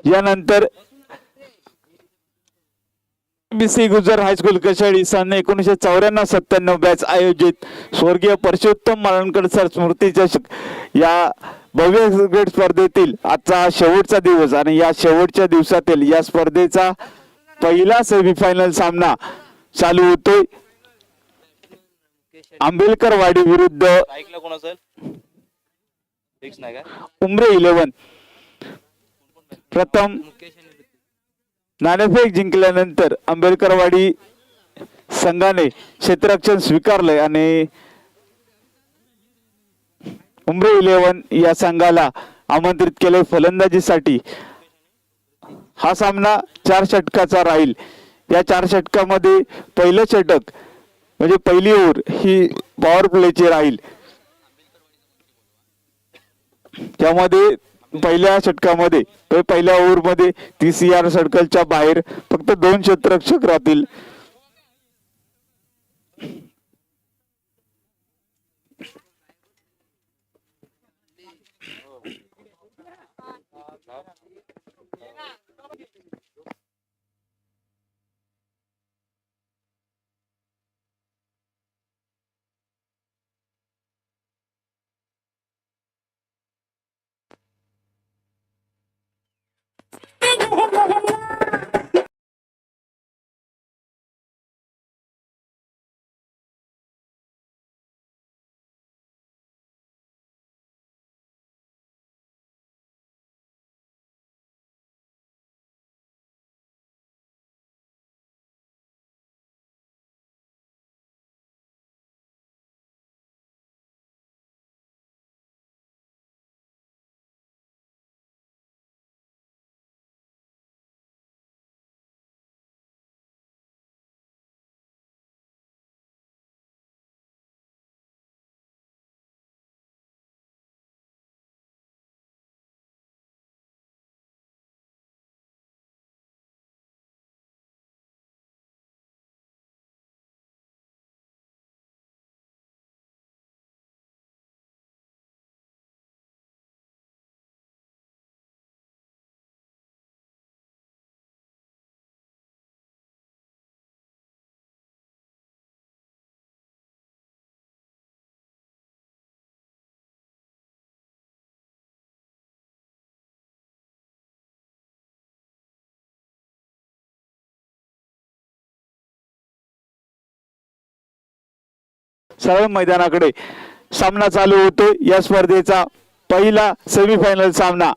यानंतर बीसी गुजर हायस्कूल कशाळी सन 1994-97 बॅच आयोजित स्वर्गीय परशुत्तम मालणकर सर स्मृती चषक या भव्य क्रिकेट स्पर्धेतील आजचा हा शेवटचा दिवस आणि या शेवटच्या दिवसातील या स्पर्धेचा पहिला सेमीफायनल सामना चालू होतोय. आंबेडकरवाडी विरुद्ध उमरे 11. प्रथम नाणेफेक जिंकल्यानंतर आंबेडकरवाडी संघाने क्षेत्ररक्षण स्वीकारले आणि उमरे 11 या संघाला आमंत्रित केले फलंदाजीसाठी. हा सामना 4 षटकाचा राहील. या 4 षटकामध्ये पहिलं षटक म्हणजे पहिली ओव्हर ही पॉवर प्लेची राहील. त्यामध्ये पहिल्या षटकामध्ये पहिल्या ओव्हरमध्ये 30 यार्ड सर्कलच्या बाहेर फक्त 2 क्षेत्ररक्षक राहतील. सरळ मैदानाकडे सामना चालू होतोय. या स्पर्धेचा पहिला सेमीफायनल सामना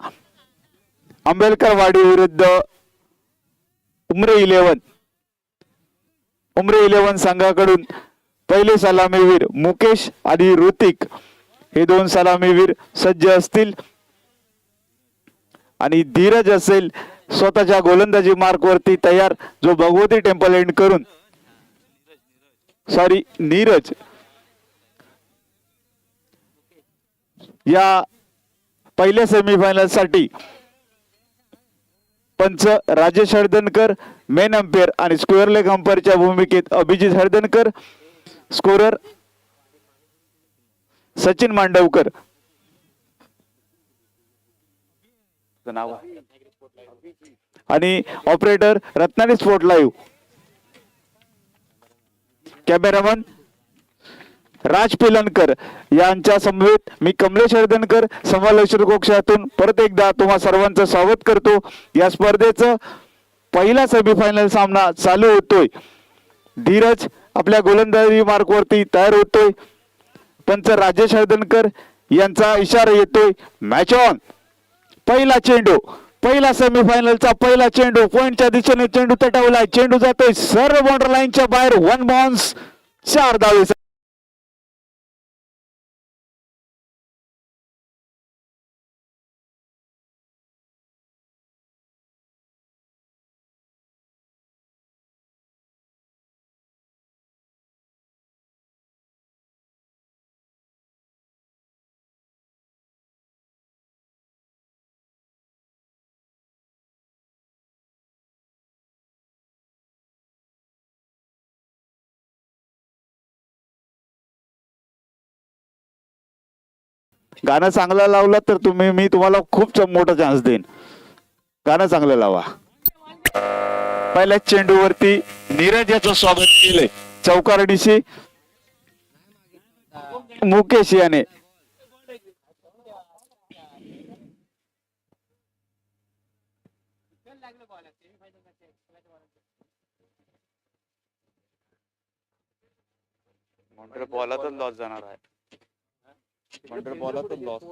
आंबेडकरवाडी विरुद्ध उमरे 11 संघाकडून पहिले सलामीवीर मुकेश आणि ऋतिक हे दोन सलामीवीर सज्ज असतील आणि धीरज असेल स्वतःच्या गोलंदाजी मार्क वरती तयार, जो भगवती टेम्पल एंड करून नीरज या पहिल्या सेमीफायनल साठी पंच राजेश हळदणकर, मेन अंपायर आणि स्क्वेअर लेग अंपायरच्या भूमिकेत अभिजित हळदणकर, स्कोरर सचिन मांडवकर. आणि operator Ratnagiri sport live. Cameraman Raj Pilankar यांच्या समवेत मी कमलेश हळदणकर समालोचक कक्षातून परत एकदा तुम्हा सर्वांचं स्वागत करतो. या स्पर्धेचं पहिला सेमीफायनल सामना चालू होतोय. धीरज आपल्या गोलंदाजी मार्क वरती तयार होतोय. पंच राजेश हळदणकर यांचा इशारा येतोय मॅच ऑन. पहिला चेंडू, पहिला सेमीफायनलचा पहिला चेंडू पॉइंटच्या दिशेने चेंडू तटवलाय. चेंडू जातोय सर्व बाउंड्री लाईनच्या बाहेर. 1 बाउन्स, 4 धावे. गाणं चांगलं लावलं तर मी तुम्हाला खूप मोठा चान्स देईन. गाणं चांगलं लावा. पहिल्या चेंडूवरती नीरज याचं स्वागत केलंय चौकारडीशी मुकेश याने. बॉलातच लॉस जाणार आहे. बॉलातच लॉस.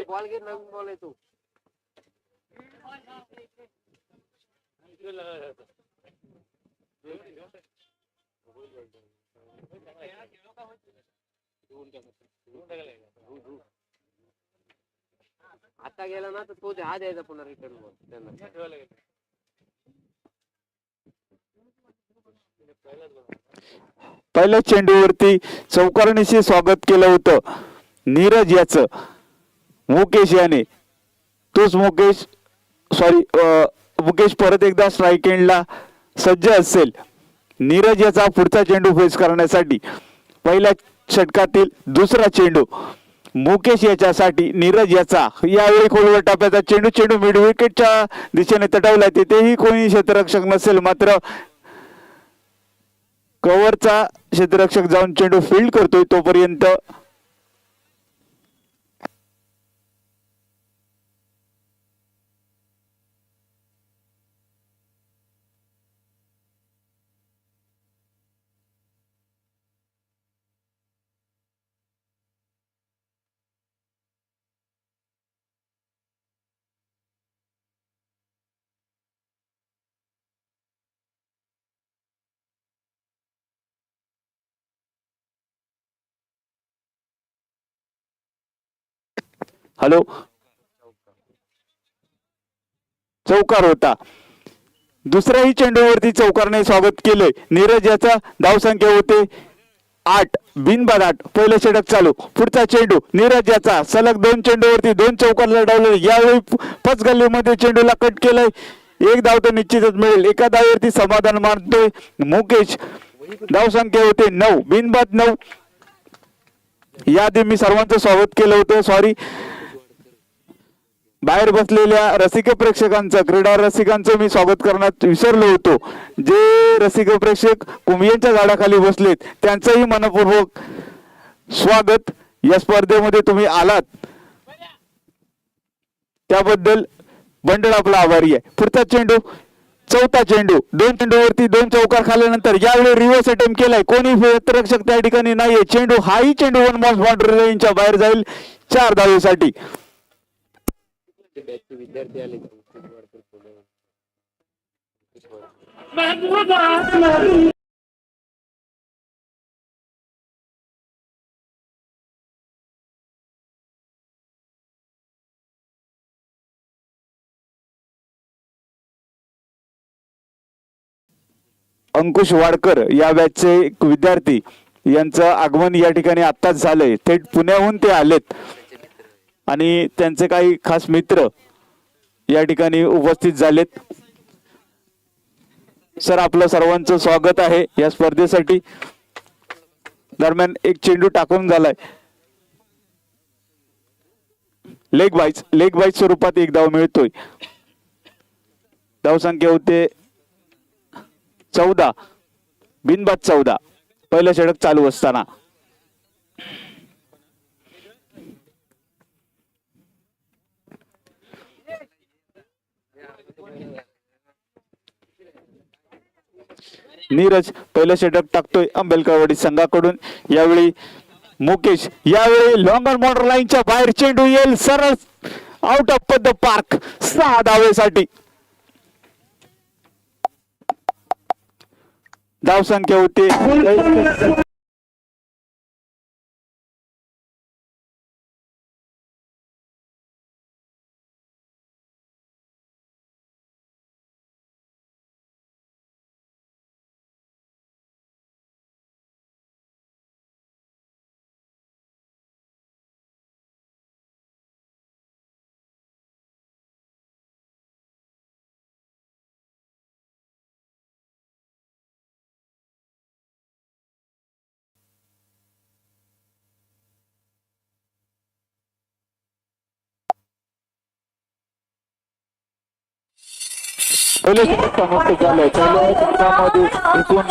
बॉल घे, नवीन बॉल येतो. आता गेला ना तर तो हा द्यायचा पुन्हा रिटर्न बॉल. पहिल्या चेंडूवरती चौकारणीशी स्वागत केलं होतं नीरज याचं मुकेश याने. तोच मुकेश परत एकदा स्ट्राईक एंडला सज्ज असेल. नीरज याचा पुढचा चेंडू फेस करण्यासाठी पहिल्या षटकातील दुसरा चेंडू मुकेश याच्यासाठी. नीरज याचा यावेळी खोलवर टाप्याचा चेंडू मिड विकेटच्या दिशेने तटवला. तिथेही कोणी क्षेत्ररक्षक नसेल, मात्र कव्हरचा क्षेत्ररक्षक जाऊन चेंडू फील्ड करतोय. तोपर्यंत हॅलो, चौकार होता. दुसऱ्याही चेंडूवरती चौकारने स्वागत केलंय. नीरज याचा धावसंख्या होते 8, बिनबाद 8. पहिलं षटक चालू. पुढचा चेंडू नीरज याचा सलग 2 चेंडूवरती 2 चौकार लढवले. यावेळी पच गल्लीमध्ये चेंडूला कट केलंय. 1 धाव तर निश्चितच मिळेल. एका धावेवरती समाधान मानतोय मुकेश. धावसंख्या होते 9, बिनबाद 9. याआधी मी सर्वांचं स्वागत केलं होतं. बाहेर बसलेल्या रसिक प्रेक्षकांचं, क्रीडा रसिकांचं मी स्वागत करण्यात विसरलो होतो. जे रसिक प्रेक्षक कुंभियांच्या झाडाखाली बसलेत त्यांचंही मनपूर्वक स्वागत. या स्पर्धेमध्ये तुम्ही आलात त्याबद्दल बंडल आपला आभारी आहे. पुढचा चेंडू चौथा चेंडू, 2 चेंडूवरती 2 चौकार खाल्ल्यानंतर यावेळी रिव्हर्स अटेम्प्ट केलाय, कोणी क्षेत्ररक्षक त्या ठिकाणी नाहीये. चेंडू हाही चेंडू वन बॉल बाउंड्री रेंजच्या बाहेर जाईल 4 धावेसाठी. अंकुश वाडकर या बॅचचे एक विद्यार्थी यांचं आगमन या ठिकाणी आत्ताच झालंय. थेट पुण्याहून ते आलेत आणि त्यांचे काही खास मित्र या ठिकाणी उपस्थित झालेत. सर, आपलं सर्वांचं स्वागत आहे या स्पर्धेसाठी. दरम्यान एक चेंडू टाकून झालाय. लेग बाईज स्वरूपात एक धाव मिळतोय. धावसंख्या होते 14, बिनबाद 14. पहिलं षटक चालू असताना नीरज पहिलं षटक टाकतोय अंबेलकरवाडी संघाकडून. यावेळी मुकेश, यावेळी लॉंग ऑन बॉर्डर लाईनच्या बाहेर चेंडू येईल सरळ आउट ऑफ द पार्क 6 धावेसाठी. धावसंख्या होते पहिले षटक समाप्त झालंय. पहिल्या षटकामध्ये एकूण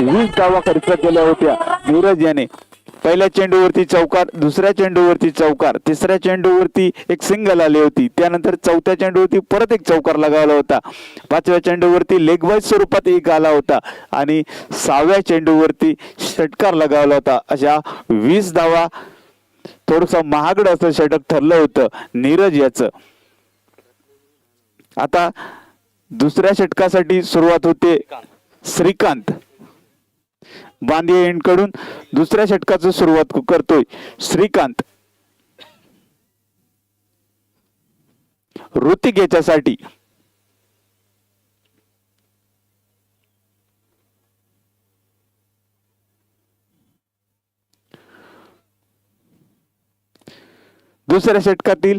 20 धावा खर्च केल्या होत्या नीरज याने. पहिल्या चेंडूवरती चौकार, दुसऱ्या चेंडूवरती चौकार, तिसऱ्या चेंडूवरती एक सिंगल आली होती. त्यानंतर चौथ्या चेंडूवरती परत एक चौकार लगावला होता. 5व्या चेंडूवरती लेग बाय स्वरूपात एक आला होता आणि 6व्या चेंडूवरती षटकार लगावला होता. अशा 20 धावा. थोडस महागड असं षटक ठरलं होतं नीरज याचं. आता दुसऱ्या षटकासाठी सुरुवात होते श्रीकांत. बांदिये एंड कडून दुसऱ्या षटकाची सुरुवात करतोय श्रीकांत. ऋतिक याच्यासाठी दुसऱ्या षटकातील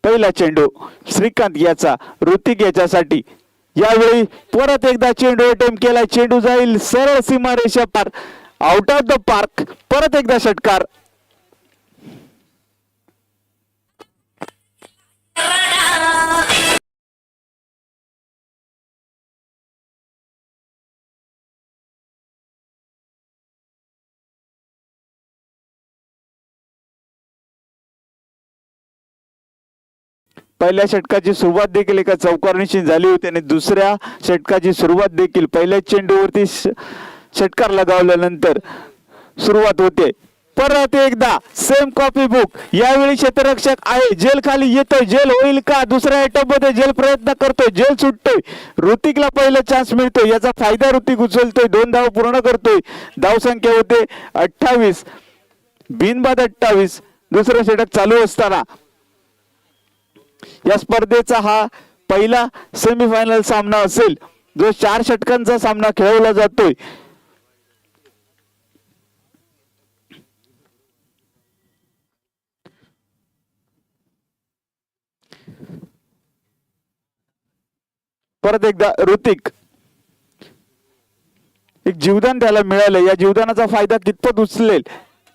पहिला चेंडू श्रीकांत याचा ऋतिक याच्यासाठी. यावेळी परत एकदा चेंडू अटेम्प्ट केला, चेंडू जाईल सरळ सीमारेषा पार आउट ऑफ द पार्क. परत एकदा षटकार. पहिल्या षटकाची सुरुवात देखील एका चौकार निश्चित झाली होती आणि दुसऱ्या षटकाची सुरुवात देखील पहिल्या चेंडूवरती षटकार लगावल्यानंतर सुरुवात होते. परत एकदा सेम कॉपी बुक. यावेळी क्षेत्ररक्षक आहे, जेल खाली येतोय, जेल होईल का? दुसऱ्या अटॅम्प मध्ये जेल प्रयत्न करतोय, जेल सुटतोय. ऋतिकला पहिला चान्स मिळतोय, याचा फायदा ऋतिक उचलतोय, 2 धाव पूर्ण करतोय. धावसंख्या होते 28, बिनबाद 28. दुसरं षटक चालू असताना या स्पर्धेचा हा पहिला सेमीफायनल सामना असेल जो 4 षटकांचा सामना खेळवला जातोय. परत एकदा ऋतिक, एक जीवदान त्याला मिळालं, या जीवदानाचा फायदा कितपत उचलेल?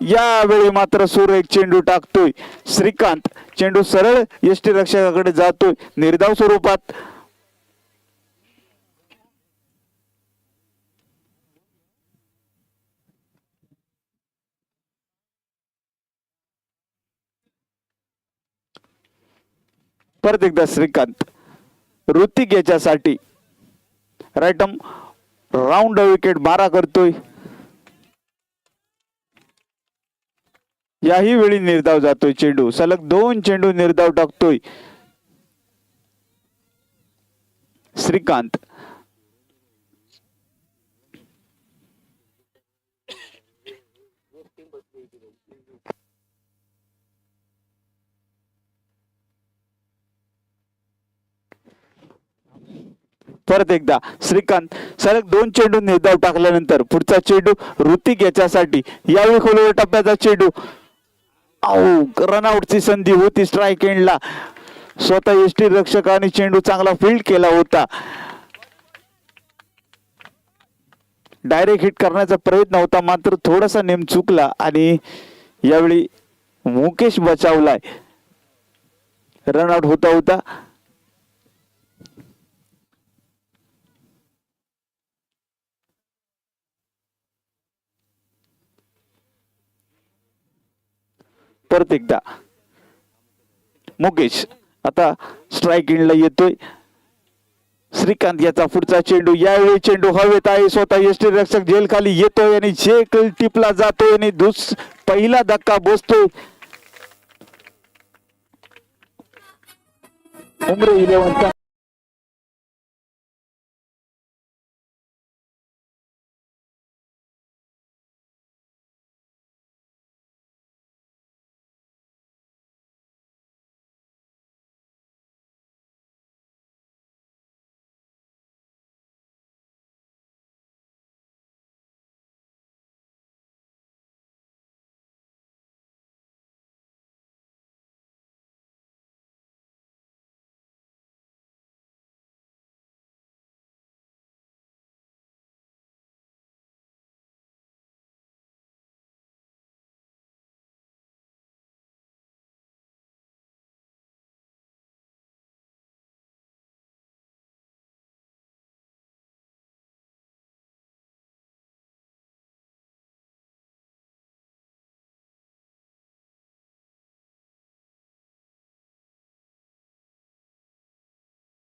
यावेळी मात्र सूर एक चेंडू टाकतोय श्रीकांत. चेंडू सरळ यष्टी रक्षकाकडे जातोय निर्धाव स्वरूपात. परत एकदा श्रीकांत. ऋतिक याच्यासाठी राईट आर्म राऊंड विकेट 12 करतोय. याही वेळी निर्धाव जातोय चेंडू. सलग 2 चेंडू निर्धाव टाकतोय श्रीकांत. परत एकदा श्रीकांत सलग 2 चेंडू निर्धाव टाकल्यानंतर पुढचा चेंडू ऋतिक याच्यासाठी. यावेळी खोलवर टप्प्याचा चेंडू. रनआउटची संधी होती स्ट्राईक एंडला. स्वतः यष्टी रक्षकाने चेंडू चांगला फील्ड केला होता. डायरेक्ट हिट करण्याचा प्रयत्न होता मात्र थोडासा नेम चुकला आणि यावेळी मुकेश बचावलाय. रनआउट होता होता. परत एकदा मुकेश आता स्ट्राईक एंडला येतोय. श्रीकांत याचा पुढचा चेंडू. यावेळी चेंडू हवेत आहे. स्वतः यष्टी रक्षक जेल खाली येतोय आणि झेल टिपला जातोय आणि पहिला धक्का बसतोय. उमरे 11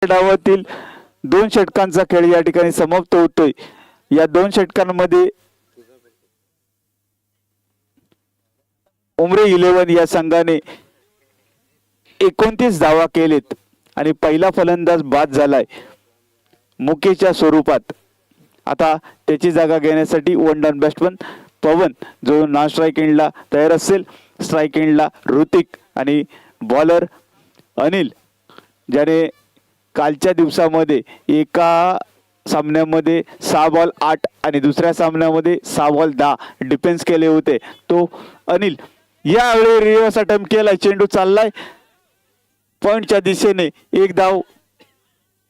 डावातील 2 षटकांचा खेळ या ठिकाणी समाप्त होतोय. या 2 षटकांमध्ये उमरे 11 या संघाने 29 धावा केलेत आणि पहिला फलंदाज बाद झालाय मुकेशच्या स्वरूपात. आता त्याची जागा घेण्यासाठी वन डाऊन बॅट्समन पवन जो नॉन स्ट्राईक एंडला तयार असेल. स्ट्राईक एंडला ऋतिक आणि बॉलर अनिल ज्याने कालच्या दिवसामध्ये एका सामन्यामध्ये 6 बॉल 8 आणि दुसऱ्या सामन्यामध्ये 6 बॉल 10 डिफेन्स केले होते तो अनिल. यावेळी रिव्हर्स अटेम्प्ट केलाय. चेंडू चाललाय पॉइंटच्या दिशेने. एक धाव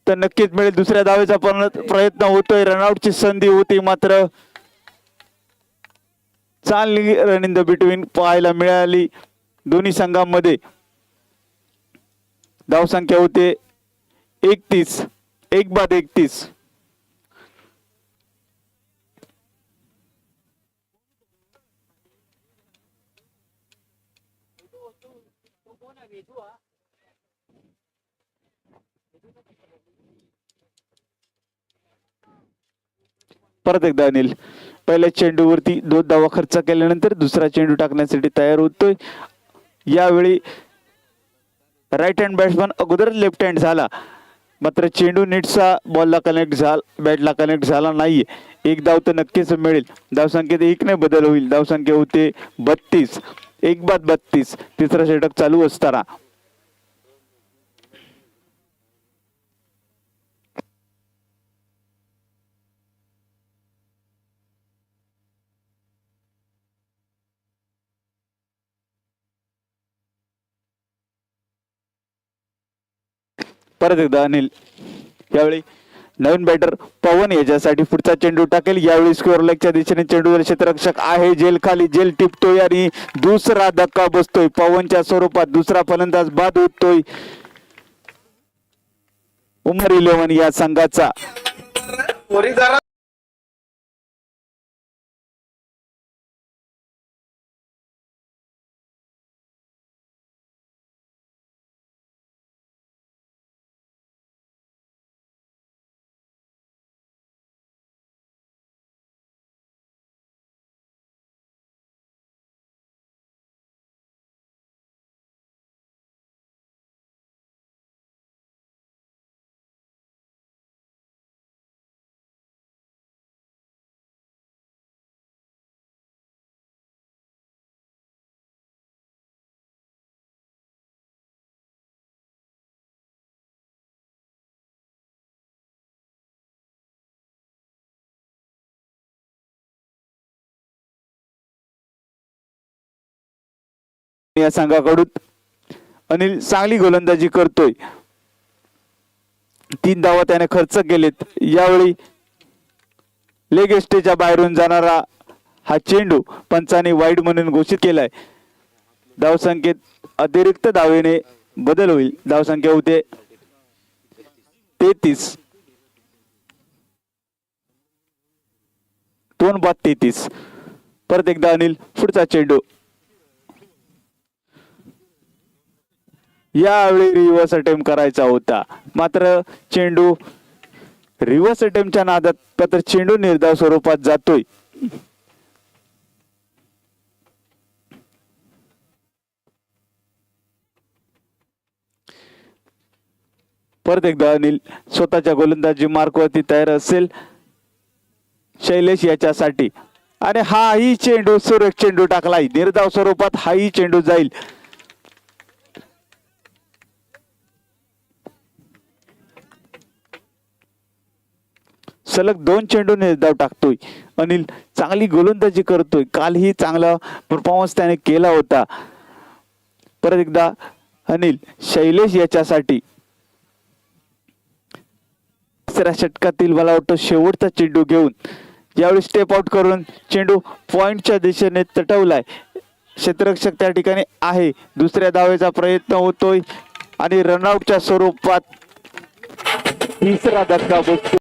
तर नक्कीच मिळेल. दुसऱ्या धावेचा प्रयत्न होतोय. रनआउटची संधी होती मात्र चांगली रन इन द बिटवीन पाहायला मिळाली दोन्ही संघांमध्ये. धावसंख्या होते 31. 1 बाद 31. परत एकदा अनिल पहिल्या चेंडूवरती 2 धावा खर्च केल्यानंतर दुसरा चेंडू टाकण्यासाठी तयार होतोय. यावेळी राईट हँड बॅट्समन अगोदर लेफ्ट हँड झाला मात्र चेंडू नीटचा बॉलला कनेक्ट झाला, बॅटला कनेक्ट झाला नाहीये. एक धाव तर नक्कीच मिळेल. धावसंख्येत 1 ने बदल होईल. धावसंख्या होते 32. 1 बाद 32. तिसरा षटक चालू असताना परत एकदा अनिल यावेळी नवीन बॅटर पवन याच्यासाठी पुढचा चेंडू टाकेल. यावेळी स्क्वेअर लेगच्या दिशेने चेंडू क्षेत्ररक्षक आहे जेल खाली. जेल टिपतोय आणि दुसरा धक्का बसतोय पवनच्या स्वरूपात. दुसरा फलंदाज बाद होतोय उमर 11 या संघाचा. या संघाकडून अनिल चांगली गोलंदाजी करतोय. 3 धावा त्याने खर्च केलेत. यावेळी लेग एस्टेच्या बाहेरून जाणारा हा चेंडू पंचांनी वाईड म्हणून घोषित केलाय. धावसंख्येत अतिरिक्त धावेने बदल होईल. धावसंख्या होते 33. 2 बाद 33. परत एकदा अनिल पुढचा चेंडू. यावेळी रिव्हर्स अटेम्प्ट करायचा होता, मात्र चेंडू रिव्हर्स अटेम्प्टच्या नादात मात्र चेंडू निर्धाव स्वरूपात जातोय. परत एकदा अनिल स्वतःच्या गोलंदाजी मार्कवरती तयार असेल शैलेश याच्यासाठी. आणि हाही चेंडू सुरेख चेंडू टाकलाय निर्धाव स्वरूपात. हाही चेंडू जाईल. सलग 2 चेंडू निर्धाव टाकतोय अनिल. चांगली गोलंदाजी करतोय. कालही चांगला परफॉर्मन्स त्याने केला होता. परत एकदा अनिल शैलेश याच्यासाठी. तिसऱ्या षटकातील मला वाटतं शेवटचा चेंडू घेऊन यावेळी स्टेप आउट करून चेंडू पॉइंटच्या दिशेने तटवलाय. क्षेत्ररक्षक त्या ठिकाणी आहे. दुसऱ्या धावेचा प्रयत्न होतोय आणि रनआउटच्या स्वरूपात तिसरा धक्का बसतो.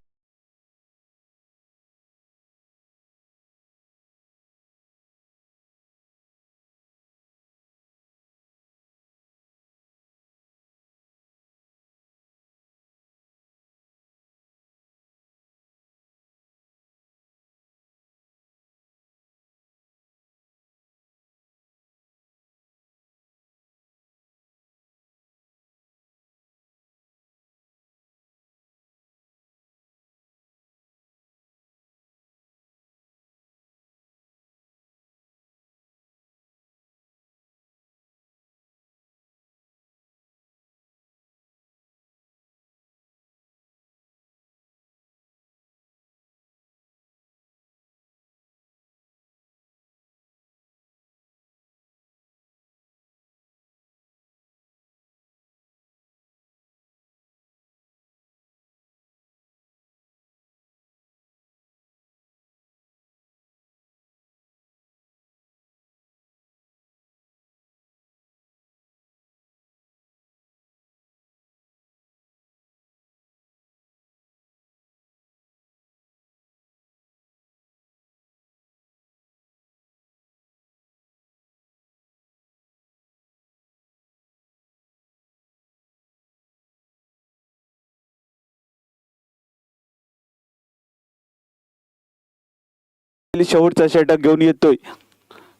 शेवटचा षटक घेऊन येतोय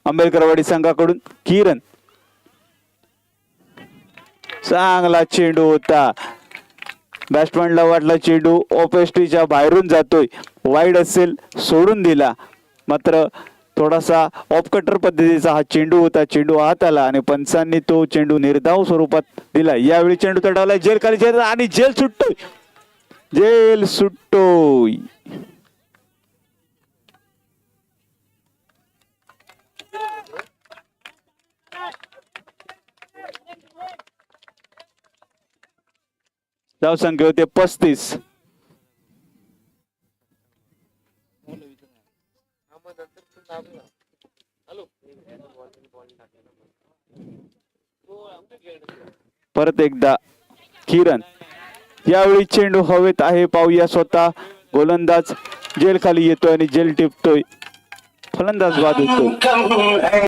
आंबेडकरवाडी संघाकडून किरण. चांगला चेंडू होता. बॅट्समॅनला वाटला चेंडू ऑफेस्ट्रीच्या बाहेरून जातोय, वाईड असेल सोडून दिला. मात्र थोडासा ऑफ कटर पद्धतीचा हा चेंडू होता. चेंडू आत आला आणि पंचांनी तो चेंडू निर्धाव स्वरूपात दिला. यावेळी चेंडू तडावला. जेल खाली जेल आणि जेल सुटतोय. जेल सुटतोय. धावसंख्या होते 35. परत एकदा किरण. यावेळी चेंडू हवेत आहे. पाहूया स्वतः गोलंदाज जेल खाली येतोय आणि जेल टिपतोय. फलंदाज बाद होतोय.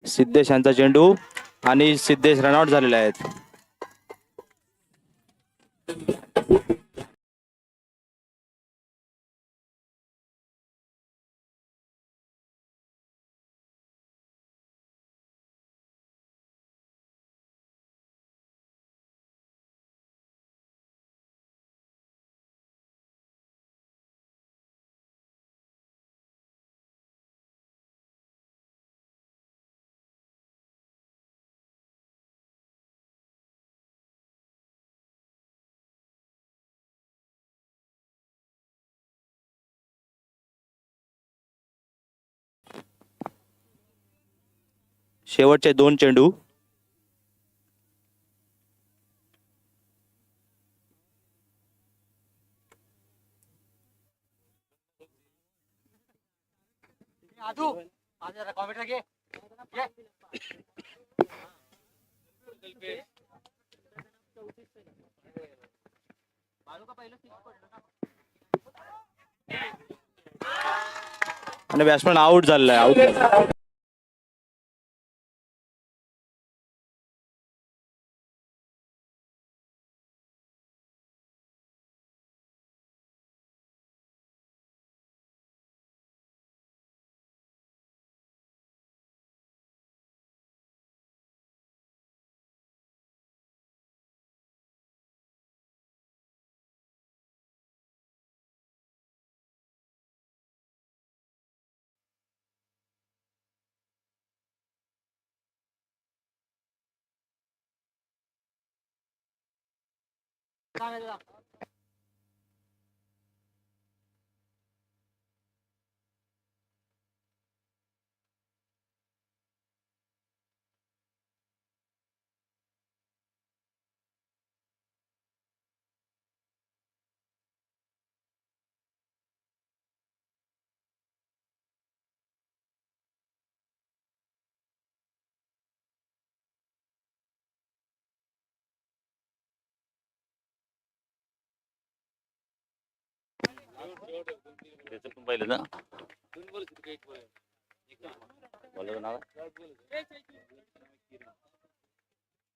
सिद्धेशांचा चेंडू आणि सिद्धेश रनआउट झालेले आहेत. शेवटचे 2 चेंडू. आणि बॅट्समॅन आउट झालेला आहे. आउट.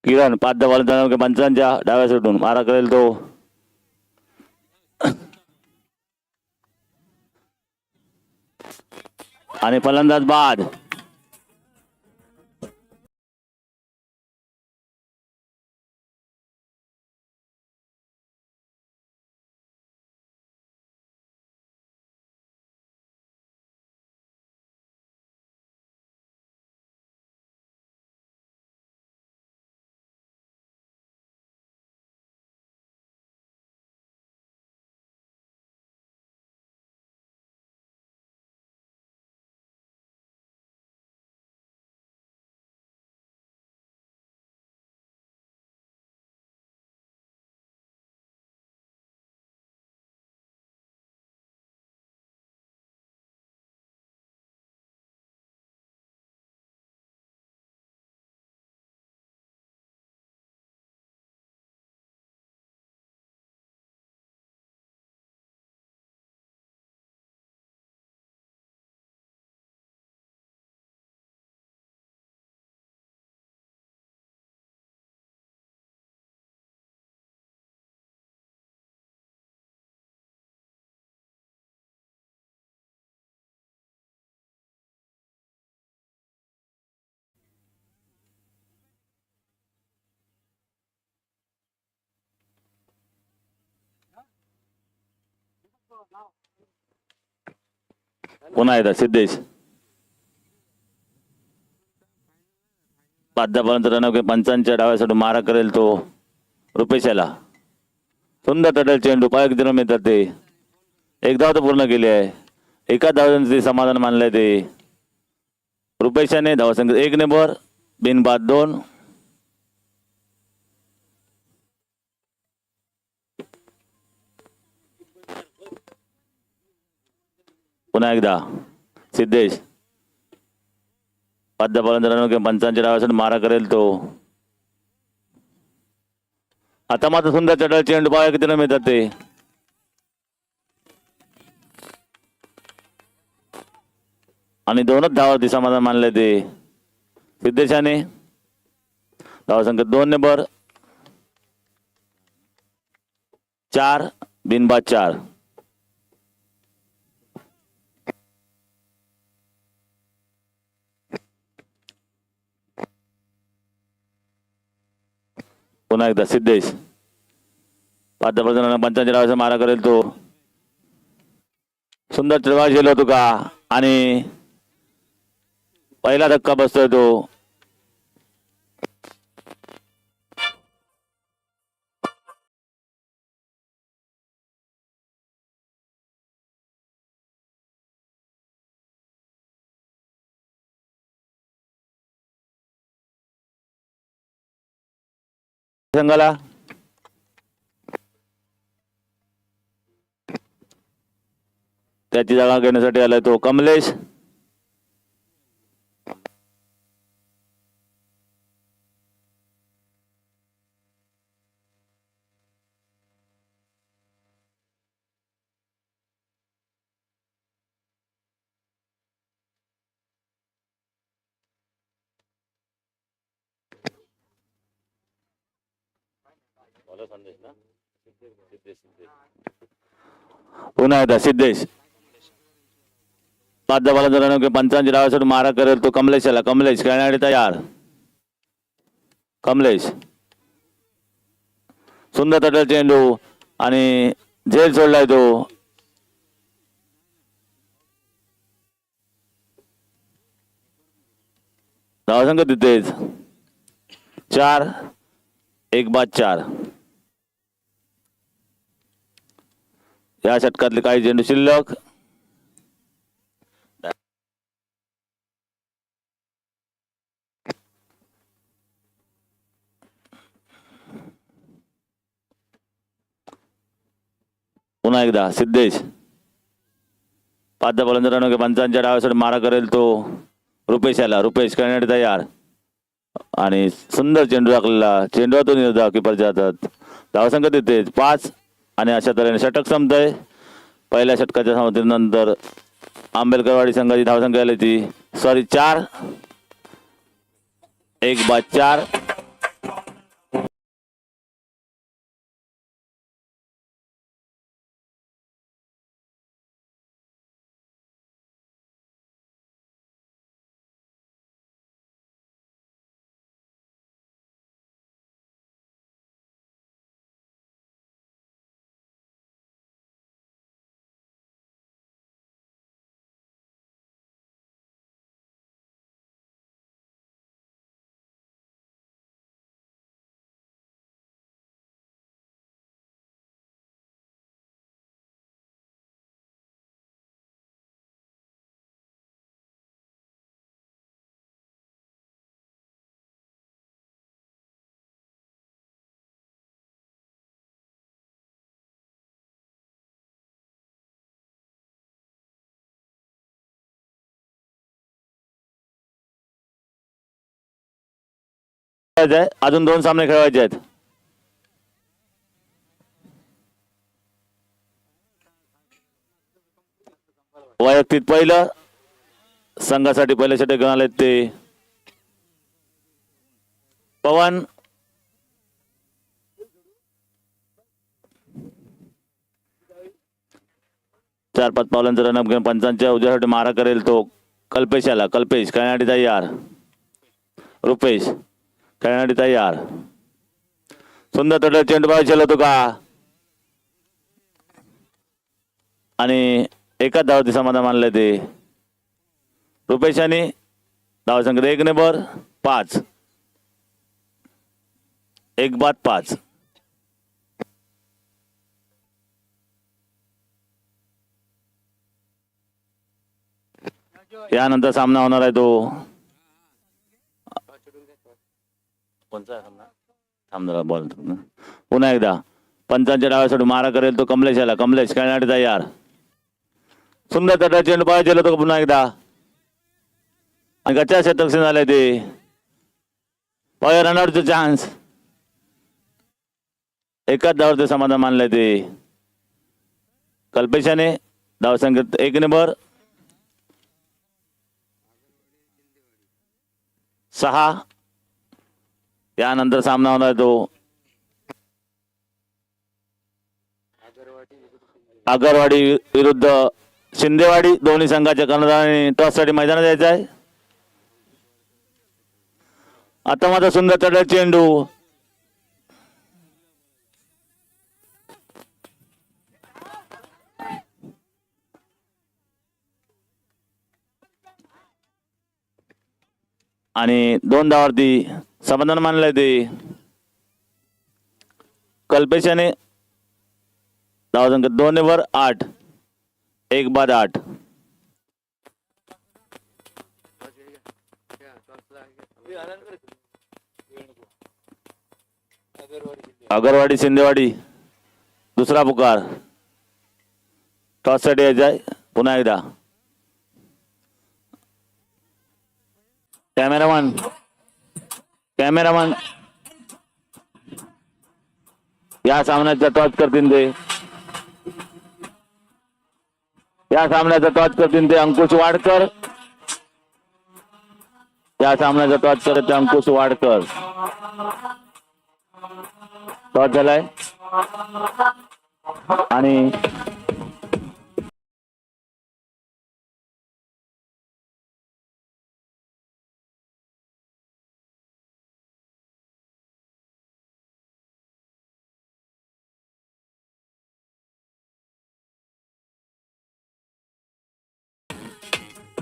किरण 5 धावांच्या पंचांच्या डाव्या सुटून मारा करेल तो. आणि फलंदाज बाद. पुन्हा एकदा सिद्धेश 5 धावांपर्यंत रन पंचांच्या डाव्या सुटून मारा करेल तो रुपेशाला. सुंदर टटल चेंडू पाय किती मिळतात ते. एक धाव तर पूर्ण केली आहे. एका धावांचं ते समाधान मानलंय ते रुपेशाने. धावसंख्या 1 नंबर बिनबाद 2. पुन्हा एकदा सिद्धेश 5 धावांपर्यंत रन पंचांच्या डाव्या सुटून मारा करेल तो. आता मात्र सुंदर टटल चेंडू पाय किती मिळतात ते. आणि 2च धावावरती समाधान मानले ते सिद्धेशाने. धावसंख्या 2 नंबर 4 बिनबाद 4. पुन्हा एकदा सिद्धेश 5 पंचांच्या डावाचा मारा करेल तो. सुंदर चढवा झेल तुका आणि पहिला धक्का बसतोय तो. संघाला त्याची जागा घेण्यासाठी आलाय तो कमलेश. पुन्हा एकदा सिद्धेश 5 धावांच्या पंचांची डावासाठी मारा करेल तो कमलेशाला. कमलेश खेळण्यासाठी तयार. कमलेश सुंदर तटल चेंडू आणि झेल सोडलाय तो. धावसंख्या तिथेच 4 1 4. या षटकातले काही चेंडू शिल्लक. पुन्हा एकदा सिद्धेश 5 धावांच्या पंचांच्या डावासाठी मारा करेल तो रुपेशाला. रुपेश करण्यासाठी तयार आणि सुंदर चेंडू टाकलेला. चेंडूतून कीपरच्या हातात. धावसंख्या तिथेच 5 आणि अशा तऱ्हेने षटक संपतंय. पहिल्या षटकाच्या समाप्तीनंतर आंबेडकरवाडी संघाची धावसंख्या आली ती 4 1 4. अजून 2 सामने खेळवायचे आहेत. वैयक्तिक पहिलं संघासाठी पहिल्या षटक घेऊन आले ते पवन. चार 5 पावलांचा रनअप घेऊन पंचांच्या उद्यासाठी मारा करेल तो कल्पेशाला. कल्पेश खेळण्यासाठी तयार. रुपेश खेळण्यासाठी तयार. सुंदर तट चेंडू पाहिजे होतो का आणि एकाच धावती समाधान मानले ते रुपेशाने. धावसंख्या 1 नंबर 5 1 5. यानंतर सामना होणार आहे तो कोणचा सामना बॉल. पुन्हा एकदा पंचांच्या डाव्यासाठी मारा करेल तो कमलेशाला. कमलेश खेळण्यासाठी तयार. सुंदर तटा चेंडू पाहिजे तो पुन्हा एकदा आणि गच्चा शतक झाले ते. रनआउटचा चान्स. एकाच धावावरती समाधान मानलंय ते कल्पेशाने. धावसंख्येत 1 नंबर 6 त्यानंतर सामना होणार तो आगरवाडी विरुद्ध शिंदेवाडी. दोन्ही संघाच्या कर्णधारांनी टॉससाठी मैदानात यायचं आहे. आता मात्र सुंदर चढला चेंडू. आणि 2 धावावरती समाधान मानलंय ते. कल्पेशाने धावसंख्या 2/8, 1/8. अगरवाडी शिंदेवाडी दुसरा पुकार. टॉससाठी यायचा आहे पुन्हा एकदा. कॅमेरामन या सामन्याचा टॉस करतील ते. या सामन्याचा टॉस करतील ते अंकुश वाडकर. या सामन्याचा टॉस करत अंकुश वाडकर. टॉस झालाय आणि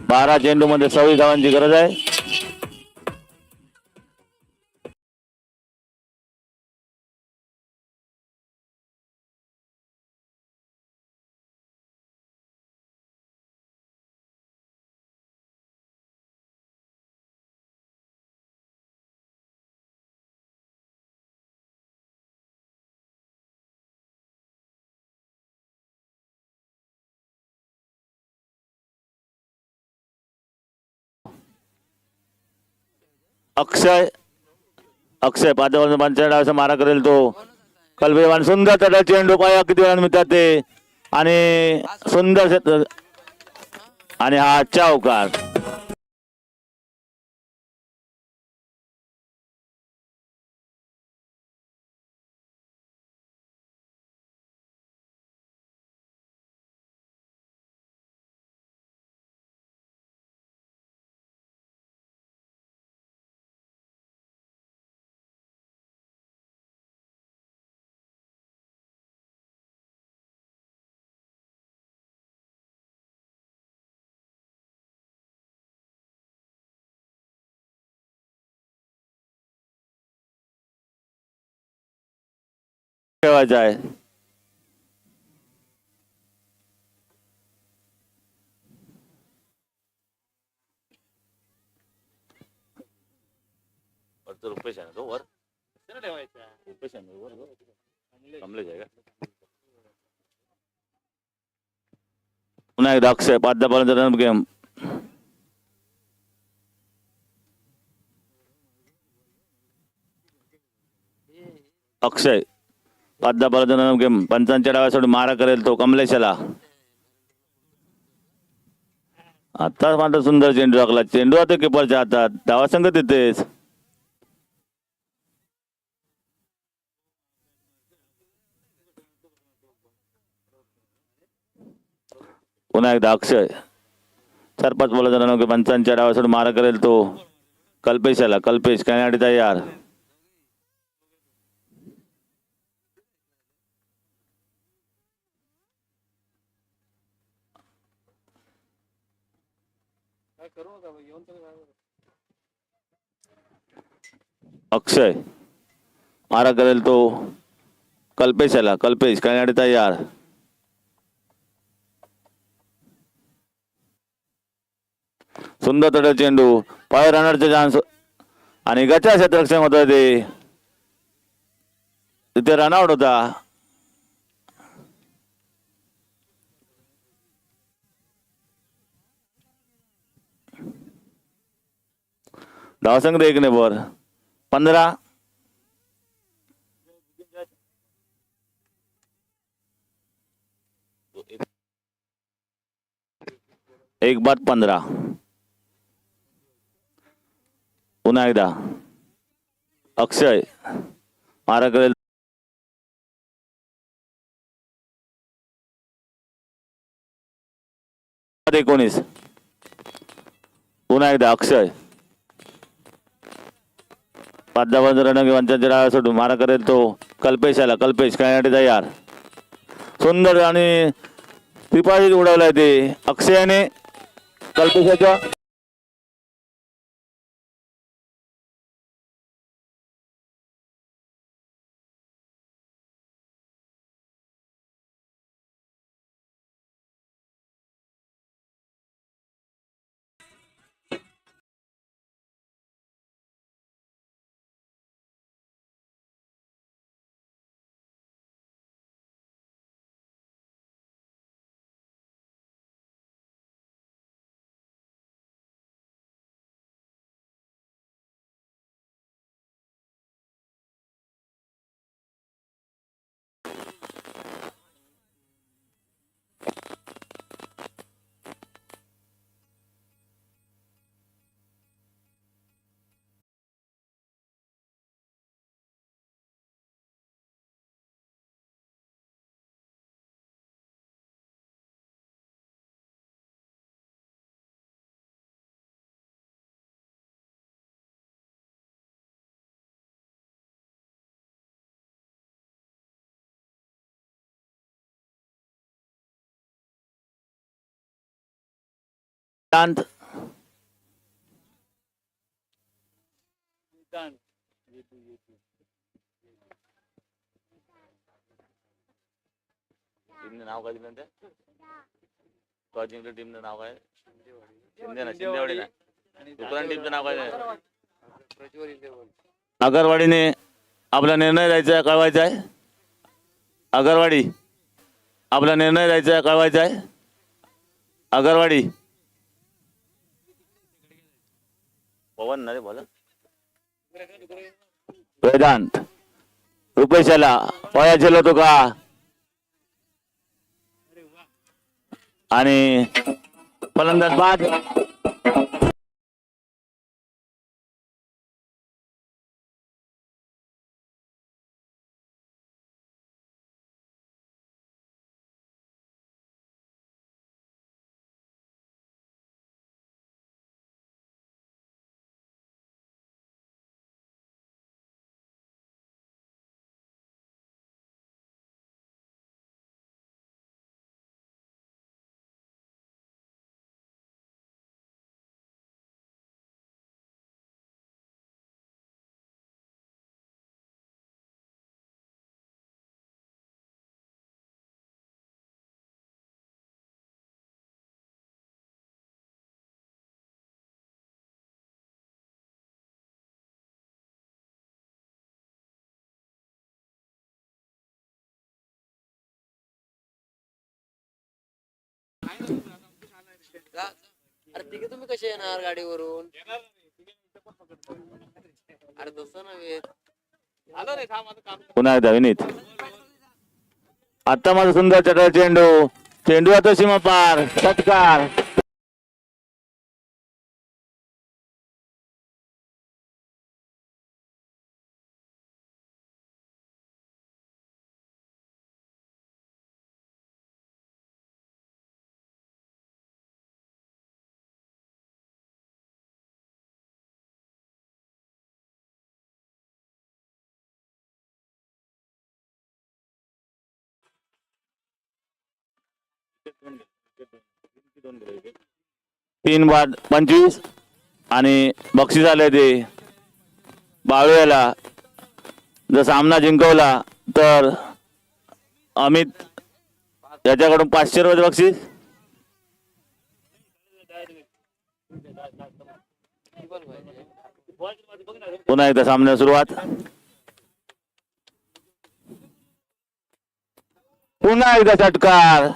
बारा चेंडू मध्ये 26 धावांची गरज आहे. अक्षय 5 ओव्हर 45 मारा करेल तो. कल्पेवान सुंदर त्याचा चेंडू पाया किती वेळा मिळतात ते. आणि सुंदर आणि हा चौकार. ठेवायचा आहे. रुपेश आहे तो वर रुपेश आहे वर कमलेश आहे का. पुन्हा एकदा अक्षय 5 धावांपर्यंत रन गेम. अक्षय 5 धावांपर्यंत रन गेम. 5 डावासाठी मारा करेल तो कमलेशाला. आता मात्र सुंदर चेंडू टाकला. चेंडू आता किपरच्या हातात. धावा संघ तिथेच. पुन्हा एकदा अक्षय 4-5 बोलाचा रन ओके. 5 डावासाठी मारा करेल तो कल्पेशाला. कल्पेश खेळण्यासाठी तयार. अक्षय मारा करेल तो कल्पेशाला. कल्पेश खेळण्यासाठी तयार. सुंदर तड चेंडू. पाय रनरचे चान्स आणि गचा क्षेत्ररक्षण होत ते. तिथे रनआउट होता. धावसंख्या 1 वर 15. एक बाद 15. पुन्हा एकदा अक्षय मारा करेल 19. पुन्हा एकदा अक्षय 5-10 रणगे पंचांच्या डाव्या सोडून मारा करेल तो कल्पेश आला. कल्पेश खेळण्यासाठी तयार. सुंदर आणि त्रिपाठी उडवलाय ते अक्षयाने कल्पेशाच्या. शांत टीमचं नाव काय दिलं त्या जिंकल्या टीमचं नाव काय? शिंदे ना शिंदेवाडी ना. दुसऱ्या टीमचं नाव काय? अगरवाडीने आपला निर्णय द्यायचा आहे, कळवायचा आहे. अगरवाडी आपला निर्णय द्यायचा आहे, कळवायचा आहे. अगरवाडी पवन ना रे बोला. वेदांत रुपेशाला पया झेलो तो का आणि फलंदाज बाद. अरे तिघे तुम्ही कसे येणार गाडीवरून? अरे तसं नव्हे. पुन्हा एकदा विनीत. आता माझा सुंदर चटळ चेंडू. चेंडू आता सीमा पार. षटकार. तीन बाद 25 आणि बक्षीस आले ते बाळूयाला. जर सामना जिंकवला तर अमित याच्याकडून 500 रुपये बक्षीस. पुन्हा एकदा सामन्याला सुरुवात. पुन्हा एकदा षटकार.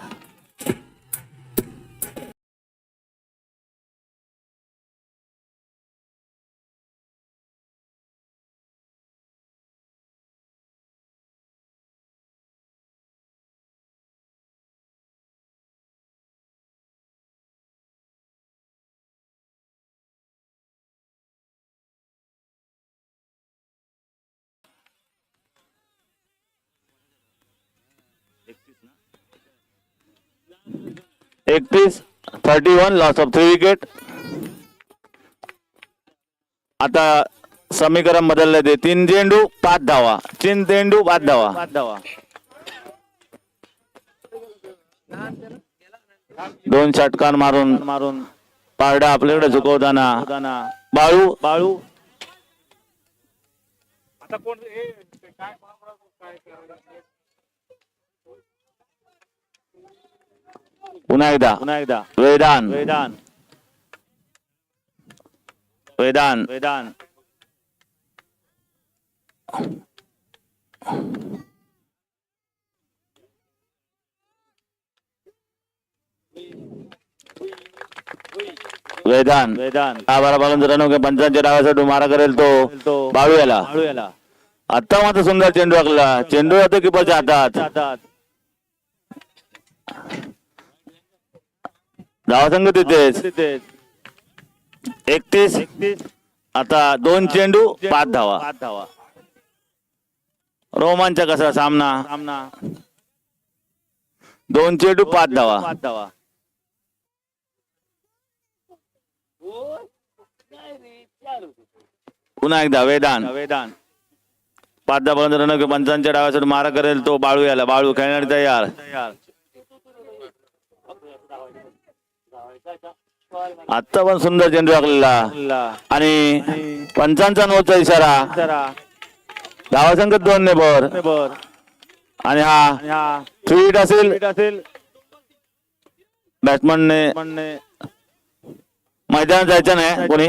31 लॉस ऑफ 3 विकेट. आता समीकरण बदलले ते 3 चेंडू 5 धावा. 3 चेंडू 5 धावा. 2 षटकार मारून पारडा आपल्याकडे झुकवताना बाळू पुन्हा एकदा वेदान बारा बॉलांचा रन के 55 डावासाठी मारा करेल तो बाळू याला. आता मात्र सुंदर चेंडू आखला. चेंडू जातो किपरच्या हातात. धावासंघ तिथेच 31. आता 2 चेंडू 5 धावा. रोमांचक असा सामना. 2 चेंडू 5 धावा. पुन्हा एकदा वेदान 5-10 बॉलांचा रन के 55 डावासाठी मारा करेल तो बाळू याला. बाळू खेळण्यासाठी तयार. आता पण सुंदर चेंडू आखलेला आणि पंचांचा नोचा इशारा. धावासंख्या 2 ने बर आणि हा 3 असेल. बॅट्समनने मैदानात जायचं नाही कोणी.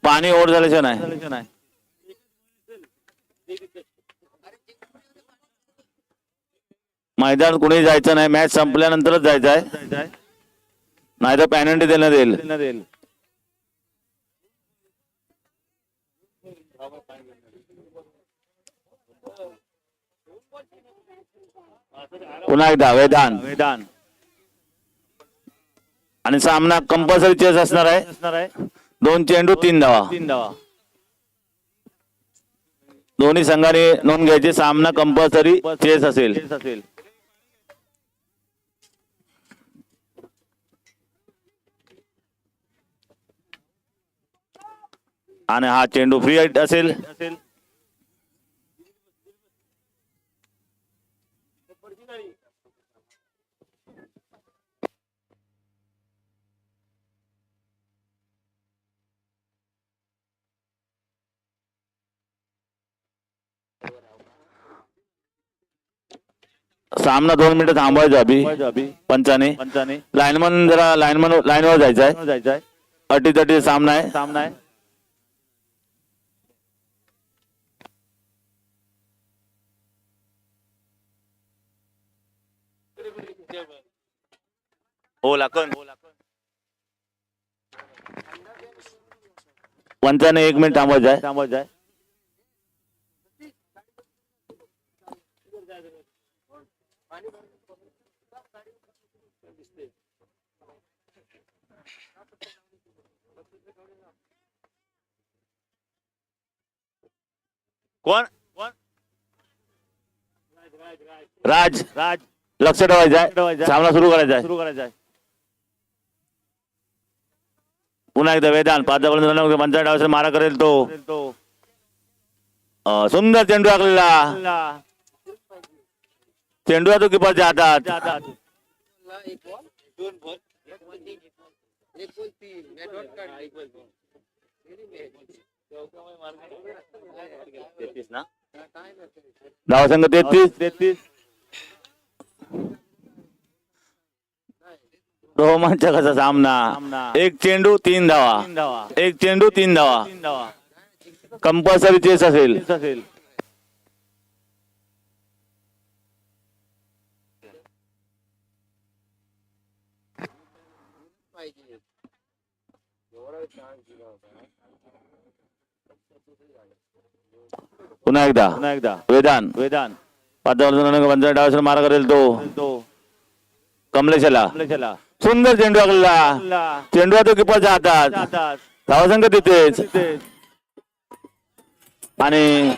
पाणी ओढ झाल्याचं नाही. मैदानात कोणी जायचं नाही. मॅच संपल्यानंतरच जायचं आहे, नाही तर पेनल्टी देण्यात येईल. पुन्हा एकदा वेदान आणि सामना कंपल्सरी चेस असणार आहे. 2 चेंडू 3 धावा. दोन्ही संघाने नोंद घ्यायची. सामना कंपल्सरी चेस असेल. आणि हा चेंडू फ्री हिट असेल. सामना 2 मिनिटं थांबवायचा अभि पंचाने. लाईनमन जरा लाईनवर जायचंय. अटी सामना आहे. हो लाकन पंचाने 1 मिनिट थांबवायचं आहे. कोण राज लक्ष ठेवायचं. सामना सुरू करायचा आहे. पुन्हा एकदा वेदान 5-10 बॉलांचा 55 डावासाठी मारा करेल तो. सुंदर चेंडू आखलेला. चेंडू तो किपरच्या हातात. धावसंख्या 33. रोमांचक असा सामना. 1 चेंडू 3 धावा. 1 चेंडू 3 धावा. कंपल्सरी चेस असेल. पुन्हा एकदा वेदान 5-10 बॉलांचा 55 डावासाठी मारा करेल तो कमलेशला. सुंदर चेंडू आखलेला. चेंडू तो किपरच्या हातात. धावसंख्या तिथेच आणि